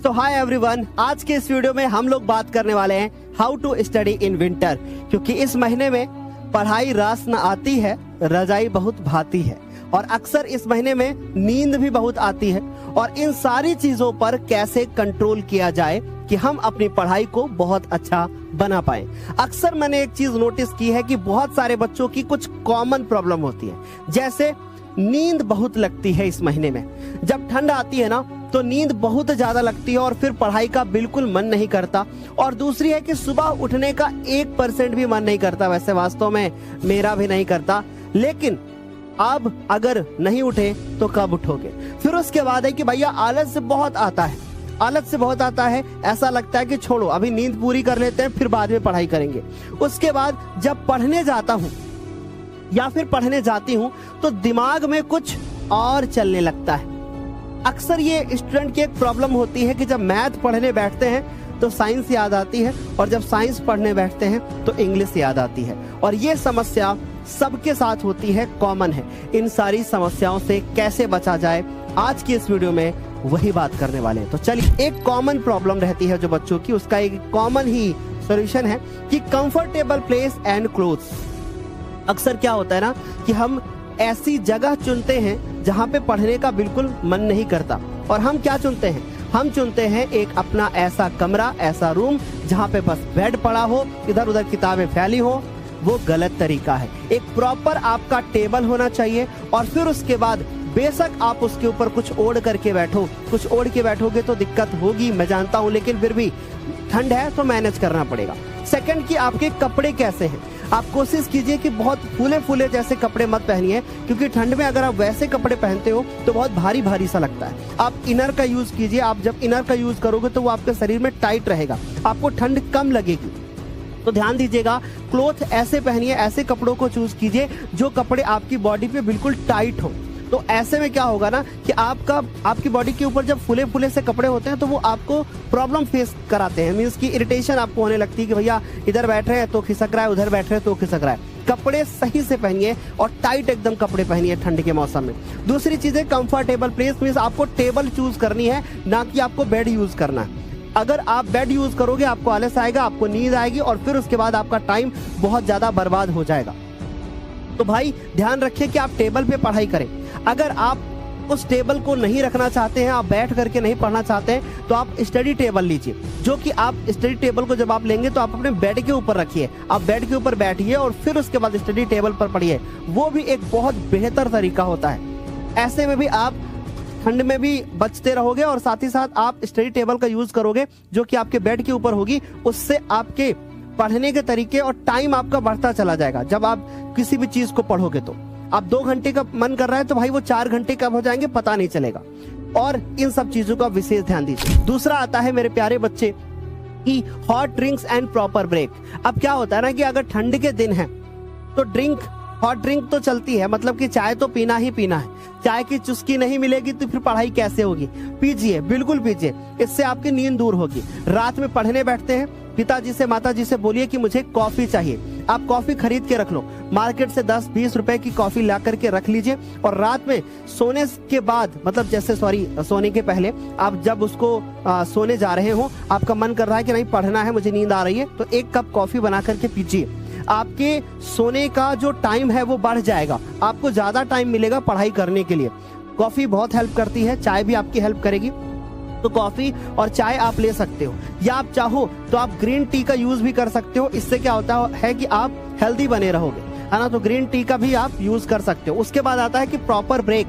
तो hi everyone, आज के इस वीडियो में हम लोग बात करने वाले हैं how to study in winter. क्योंकि इस महीने में पढ़ाई रास न आती है, रजाई बहुत भाती है और अक्सर इस महीने में नींद भी बहुत आती है। और इन सारी चीजों पर कैसे कंट्रोल किया जाए कि हम अपनी पढ़ाई को बहुत अच्छा बना पाए। अक्सर मैंने एक चीज नोटिस की है कि बहुत सारे बच्चों की कुछ कॉमन प्रॉब्लम होती है, जैसे नींद बहुत लगती है इस महीने में। जब ठंड आती है ना तो नींद बहुत ज्यादा लगती है और फिर पढ़ाई का बिल्कुल मन नहीं करता। और दूसरी है कि सुबह उठने का 1% भी मन नहीं करता। वैसे वास्तव में मेरा भी नहीं करता, लेकिन अब अगर नहीं उठे तो कब उठोगे। फिर उसके बाद है कि भैया आलस से बहुत आता है, आलस से बहुत आता है। ऐसा लगता है कि छोड़ो अभी नींद पूरी कर लेते हैं, फिर बाद में पढ़ाई करेंगे। उसके बाद जब पढ़ने जाता हूँ या फिर पढ़ने जाती हूँ तो दिमाग में कुछ और चलने लगता है। अक्सर ये स्टूडेंट की एक प्रॉब्लम होती है कि जब मैथ पढ़ने बैठते हैं तो साइंस याद आती है और जब साइंस पढ़ने बैठते हैं तो इंग्लिश याद आती है। और ये समस्या सबके साथ होती है, कॉमन है। इन सारी समस्याओं से कैसे बचा जाए, आज की इस वीडियो में वही बात करने वाले हैं। तो चलिए, एक कॉमन प्रॉब्लम रहती है जो बच्चों की, उसका एक कॉमन ही सॉल्यूशन है कि कंफर्टेबल प्लेस एंड क्लोथ्स। अक्सर क्या होता है ना कि हम ऐसी जगह चुनते हैं जहाँ पे पढ़ने का बिल्कुल मन नहीं करता। और हम क्या चुनते हैं? हम चुनते हैं एक अपना ऐसा कमरा, ऐसा रूम जहाँ पे बस बेड पड़ा हो, इधर उधर किताबें फैली हो। वो गलत तरीका है। एक प्रॉपर आपका टेबल होना चाहिए और फिर उसके बाद बेशक आप उसके ऊपर कुछ ओढ़ करके बैठो। कुछ ओढ़ के बैठोगे तो दिक्कत होगी, मैं जानता हूँ, लेकिन फिर भी ठंड है तो मैनेज करना पड़ेगा। सेकंड, कि आपके कपड़े कैसे हैं। आप कोशिश कीजिए कि बहुत फूले फूले जैसे कपड़े मत पहनिए, क्योंकि ठंड में अगर आप वैसे कपड़े पहनते हो तो बहुत भारी भारी सा लगता है। आप इनर का यूज कीजिए। आप जब इनर का यूज करोगे तो वो आपके शरीर में टाइट रहेगा, आपको ठंड कम लगेगी। तो ध्यान दीजिएगा, क्लोथ ऐसे पहनिए, ऐसे कपड़ों को चूज कीजिए जो कपड़े आपकी बॉडी पे बिल्कुल टाइट हो। तो ऐसे में क्या होगा ना कि आपकी बॉडी के ऊपर जब फुले फुले से कपड़े होते हैं तो वो आपको प्रॉब्लम फेस कराते हैं। मींस की इरिटेशन आपको होने लगती है कि भैया इधर बैठ रहे हैं तो खिसक रहा है, उधर बैठ रहे हैं तो खिसक रहा है। कपड़े सही से पहनिए और टाइट एकदम कपड़े पहनिए ठंड के मौसम में। दूसरी चीज है कंफर्टेबल प्लेस। मींस आपको टेबल चूज करनी है, ना कि आपको बेड यूज करना है। अगर आप बेड यूज करोगे आपको आलस आएगा, आपको नींद आएगी और फिर उसके बाद आपका टाइम बहुत ज्यादा बर्बाद हो जाएगा। तो भाई ध्यान रखिए कि आप टेबल पे पढ़ाई करें। अगर आप उस टेबल को नहीं रखना चाहते हैं, आप बैठ करके नहीं पढ़ना चाहते हैं, तो आप स्टडी टेबल लीजिए। जो कि आप स्टडी टेबल को जब आप लेंगे तो आप अपने बेड के ऊपर रखिए। आप बेड के ऊपर बैठिए और फिर उसके बाद स्टडी टेबल पर पढ़िए। वो भी एक बहुत बेहतर तरीका होता है। ऐसे में भी आप ठंड में भी बचते रहोगे और साथ ही साथ आप स्टडी टेबल का यूज करोगे जो कि आपके बेड के ऊपर होगी। उससे आपके पढ़ने के तरीके और टाइम आपका बढ़ता चला जाएगा। जब आप किसी भी चीज को पढ़ोगे तो आप 2 घंटे का मन कर रहा है तो भाई वो 4 घंटे कब हो जाएंगे पता नहीं चलेगा। और इन सब चीजों का विशेष ध्यान दीजिए। दूसरा आता है मेरे प्यारे बच्चे कि hot drinks and proper break. अब क्या होता है ना कि अगर ठंड के दिन है तो हॉट ड्रिंक तो चलती है, मतलब कि चाय तो पीना ही पीना है। चाय की चुस्की नहीं मिलेगी तो फिर पढ़ाई कैसे होगी? पीजिए, बिल्कुल पीजिए, इससे आपकी नींद दूर होगी। रात में पढ़ने बैठते हैं, पिताजी से माताजी से बोलिए कि मुझे कॉफी चाहिए। आप कॉफी खरीद के रख लो, मार्केट से 10-20 रुपए की कॉफी ला करके रख लीजिए। और रात में सोने के बाद, मतलब जैसे सोने के पहले आप जब उसको सोने जा रहे हो, आपका मन कर रहा है कि नहीं पढ़ना है, मुझे नींद आ रही है, तो 1 कप कॉफी बना करके पीजिए। आपके सोने का जो टाइम है वो बढ़ जाएगा, आपको ज्यादा टाइम मिलेगा पढ़ाई करने के लिए। कॉफी बहुत हेल्प करती है, चाय भी आपकी हेल्प करेगी। तो कॉफी और चाय आप ले सकते हो, या आप चाहो तो आप ग्रीन टी का यूज भी कर सकते हो। इससे क्या होता है कि आप हेल्दी बने रहोगे, है ना। तो ग्रीन टी का भी आप यूज कर सकते हो। उसके बाद आता है कि प्रॉपर ब्रेक।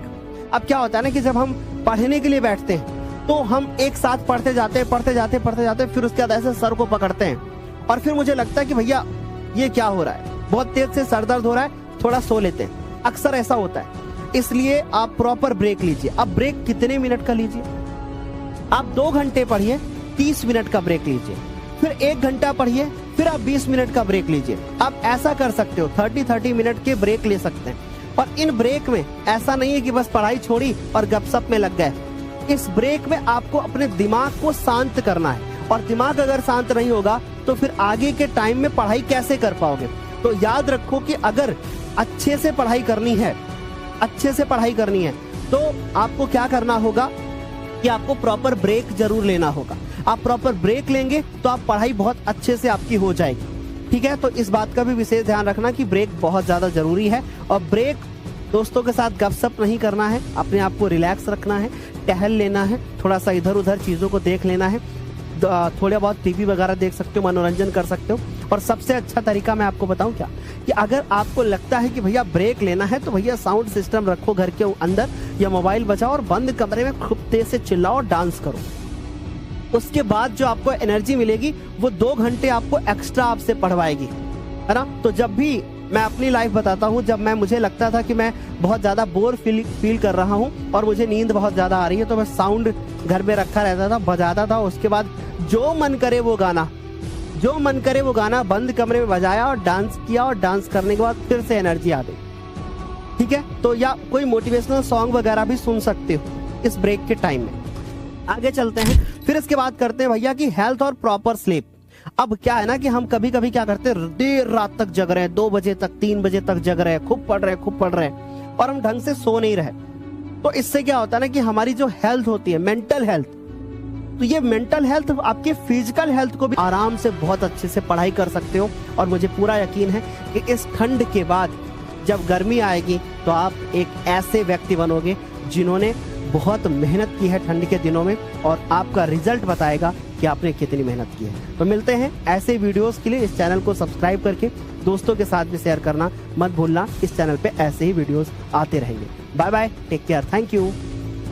अब क्या होता है ना कि जब हम पढ़ने के लिए बैठते हैं तो हम एक साथ पढ़ते जाते हैं, फिर उसके बाद ऐसे सर को पकड़ते हैं और फिर मुझे लगता है कि भैया ये क्या हो रहा है, बहुत तेज से सर दर्द हो रहा है, थोड़ा सो लेते हैं। अक्सर ऐसा होता है, इसलिए आप प्रॉपर ब्रेक लीजिए। अब ब्रेक कितने मिनट का लीजिए? आप 2 घंटे पढ़िए, 30 मिनट का ब्रेक लीजिए। फिर 1 घंटा पढ़िए, फिर आप 20 मिनट का ब्रेक लीजिए। आप ऐसा कर सकते हो, 30 मिनट के ब्रेक ले सकते हैं। और इन ब्रेक में ऐसा नहीं है कि बस पढ़ाई छोड़ी और गपशप में लग गए। इस ब्रेक में आपको अपने दिमाग को शांत करना है, और दिमाग अगर शांत नहीं होगा तो फिर आगे के टाइम में पढ़ाई कैसे कर पाओगे। तो याद रखो कि अगर अच्छे से पढ़ाई करनी है तो आपको क्या करना होगा कि आपको प्रॉपर ब्रेक जरूर लेना होगा। आप प्रॉपर ब्रेक लेंगे तो आप पढ़ाई बहुत अच्छे से आपकी हो जाएगी। ठीक है, तो इस बात का भी विशेष ध्यान रखना कि ब्रेक बहुत ज्यादा जरूरी है। और ब्रेक दोस्तों के साथ गपशप नहीं करना है, अपने आप को रिलैक्स रखना है, टहल लेना है, थोड़ा सा इधर उधर चीजों को देख लेना है, थोड़ा बहुत टीवी वगैरह देख सकते हो, मनोरंजन कर सकते हो। और सबसे अच्छा तरीका मैं आपको बताऊं क्या, कि अगर आपको लगता है कि भैया ब्रेक लेना है तो भैया साउंड सिस्टम रखो घर के अंदर या मोबाइल बजाओ और बंद कमरे में खूब तेज से चिल्लाओ, डांस करो। उसके बाद जो आपको एनर्जी मिलेगी वो 2 घंटे आपको एक्स्ट्रा आपसे पढ़वाएगी, है ना। तो जब भी मैं अपनी लाइफ बताता हूँ, जब मुझे लगता था कि मैं बहुत ज्यादा बोर फील कर रहा हूँ और मुझे नींद बहुत ज्यादा आ रही है, तो मैं साउंड घर में रखा रहता था, बजाता था। उसके बाद जो मन करे वो गाना बंद कमरे में बजाया और डांस किया, और डांस करने के बाद फिर से एनर्जी आ गई। ठीक है, तो या कोई मोटिवेशनल सॉन्ग वगैरह भी सुन सकते हो इस ब्रेक के टाइम में। आगे चलते हैं, फिर इसके बाद करते हैं भैया की हेल्थ और प्रॉपर स्लीप। अब क्या है ना कि हम कभी कभी क्या करते हैं, देर रात तक जग रहे हैं, 2 बजे तक 3 बजे तक जग रहे हैं, खूब पढ़ रहे हैं और हम ढंग से सो नहीं रहे। तो इससे क्या होता है ना कि हमारी जो हेल्थ होती है, मेंटल हेल्थ, तो ये मेंटल हेल्थ आपके फिजिकल हेल्थ को भी आराम से बहुत अच्छे से पढ़ाई कर सकते हो। और मुझे पूरा यकीन है कि इस ठंड के बाद जब गर्मी आएगी तो आप एक ऐसे व्यक्ति बनोगे जिन्होंने बहुत मेहनत की है ठंड के दिनों में, और आपका रिजल्ट बताएगा कि आपने कितनी मेहनत की है। तो मिलते हैं ऐसे वीडियोस के लिए। इस चैनल को सब्सक्राइब करके दोस्तों के साथ भी शेयर करना मत भूलना। इस चैनल पे ऐसे ही वीडियोस आते रहेंगे। Bye bye, take care, thank you.